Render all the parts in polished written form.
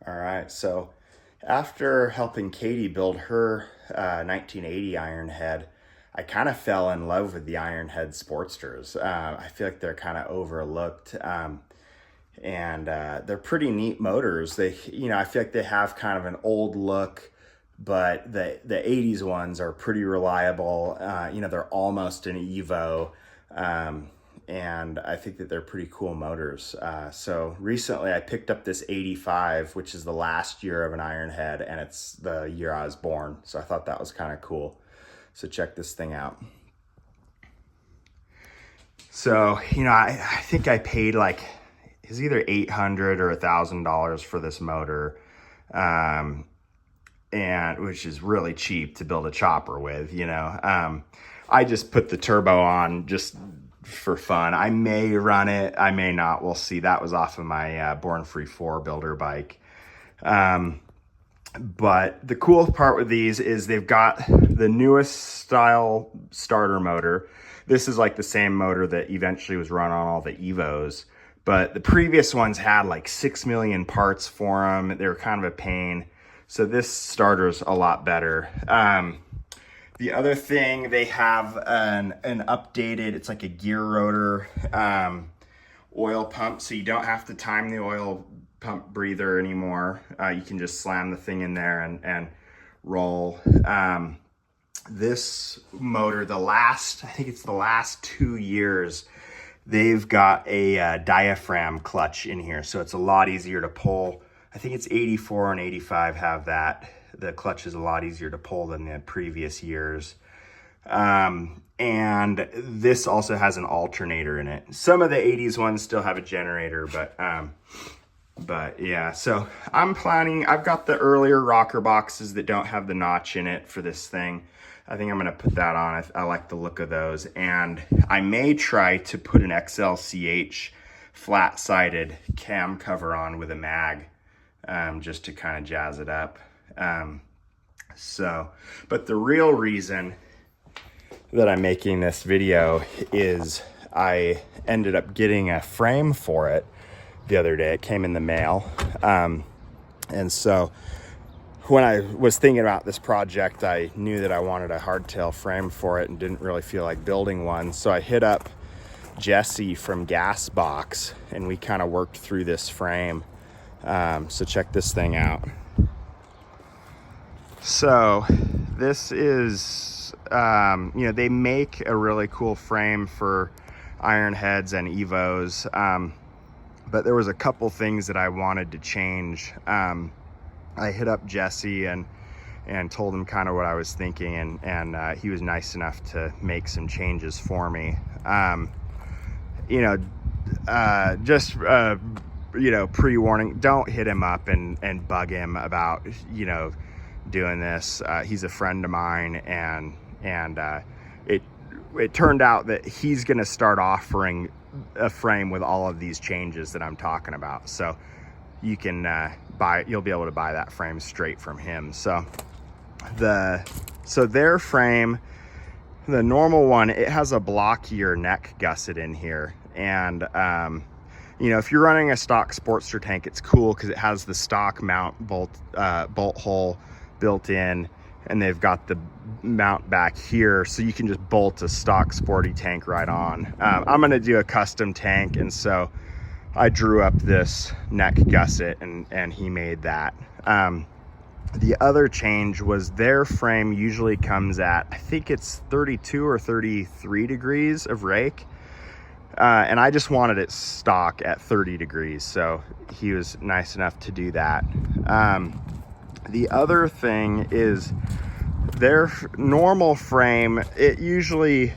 All right, so after helping Katie build her 1980 Ironhead, I kind of fell in love with the Ironhead Sportsters. I feel like they're kind of overlooked, and they're pretty neat motors. I feel like they have kind of an old look, but the 80s ones are pretty reliable. They're almost an Evo. And I think that they're pretty cool motors. So recently I picked up this 85, which is the last year of an Ironhead, and it's the year I was born. So I thought that was kind of cool. So check this thing out. So, I think I paid it's either $800 or $1,000 for this motor. And which is really cheap to build a chopper with, I just put the turbo on just for fun. I may run it, I may not, we'll see. That was off of my Born Free 4 builder bike. But the cool part with these is they've got the newest style starter motor. This is like the same motor that eventually was run on all the Evos, but the previous ones had like 6 million parts for them. They were kind of a pain. So this starter's a lot better. The other thing, they have an updated, it's like a gear rotor oil pump, so you don't have to time the oil pump breather anymore. You can just slam the thing in there and roll. This motor, I think it's the last 2 years, they've got a diaphragm clutch in here, so it's a lot easier to pull. I think it's 84 and 85 have that. The clutch is a lot easier to pull than the previous years. And this also has an alternator in it. Some of the 80s ones still have a generator, but yeah. So I've got the earlier rocker boxes that don't have the notch in it for this thing. I think I'm gonna put that on. I like the look of those. And I may try to put an XLCH flat-sided cam cover on with a mag, just to kind of jazz it up. But the real reason that I'm making this video is I ended up getting a frame for it the other day. It came in the mail. And so when I was thinking about this project, I knew that I wanted a hardtail frame for it and didn't really feel like building one. So I hit up Jesse from GasBox and we kind of worked through this frame. So check this thing out. So this is, they make a really cool frame for Ironheads and Evos, but there was a couple things that I wanted to change. I hit up Jesse and told him kind of what I was thinking, and he was nice enough to make some changes for me. Pre-warning, don't hit him up and bug him about, doing this. He's a friend of mine, and it turned out that he's going to start offering a frame with all of these changes that I'm talking about. So you can you'll be able to buy that frame straight from him. So their frame, the normal one, it has a blockier neck gusset in here, and if you're running a stock Sportster tank, it's cool because it has the stock mount bolt hole built in, and they've got the mount back here, so you can just bolt a stock sporty tank right on. I'm gonna do a custom tank, and so I drew up this neck gusset, and he made that. The other change was their frame usually comes at, I think it's 32 or 33 degrees of rake. And I just wanted it stock at 30 degrees. So he was nice enough to do that. The other thing is their normal frame, it usually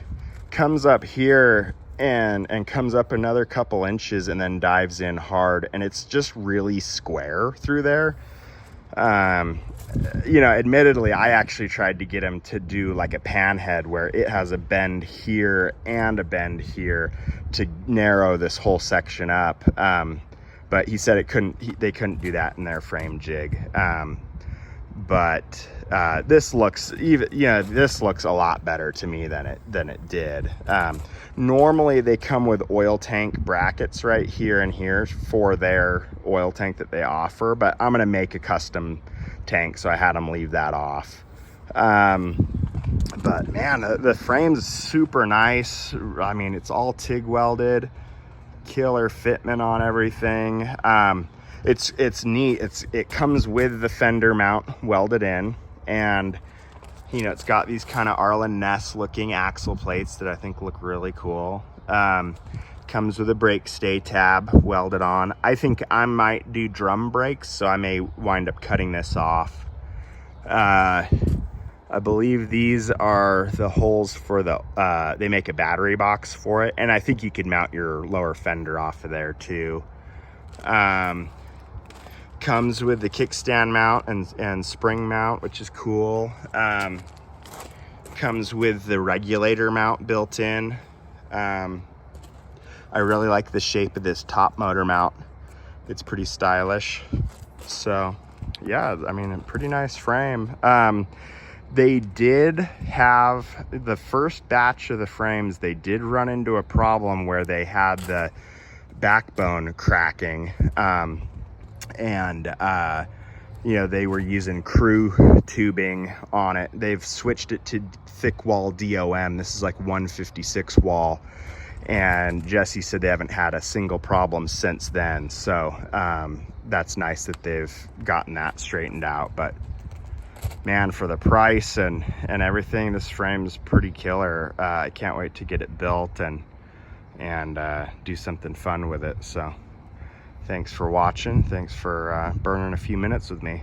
comes up here and comes up another couple inches and then dives in hard. And it's just really square through there. Admittedly, I actually tried to get him to do like a panhead where it has a bend here and a bend here to narrow this whole section up. But he said they couldn't do that in their frame jig. But this looks even, this looks a lot better to me than it did. Normally they come with oil tank brackets right here and here for their oil tank that they offer, but I'm gonna make a custom tank, so I had them leave that off. But man, the frame's super nice. I mean, it's all TIG welded, killer fitment on everything. It's neat. It comes with the fender mount welded in, and it's got these kind of Arlen Ness looking axle plates that I think look really cool. Comes with a brake stay tab welded on. I think I might do drum brakes, so I may wind up cutting this off. I believe these are the holes for the, they make a battery box for it, and I think you could mount your lower fender off of there too. Comes with the kickstand mount and spring mount, which is cool. Comes with the regulator mount built in. I really like the shape of this top motor mount. It's pretty stylish. So yeah, I mean, a pretty nice frame. They did have the first batch of the frames, they did run into a problem where they had the backbone cracking. They were using crew tubing on it. They've switched it to thick wall DOM. This is like 156 wall. And Jesse said they haven't had a single problem since then. So that's nice that they've gotten that straightened out. But man, for the price and everything, this frame's pretty killer. I can't wait to get it built and do something fun with it. So thanks for watching. Thanks for burning a few minutes with me.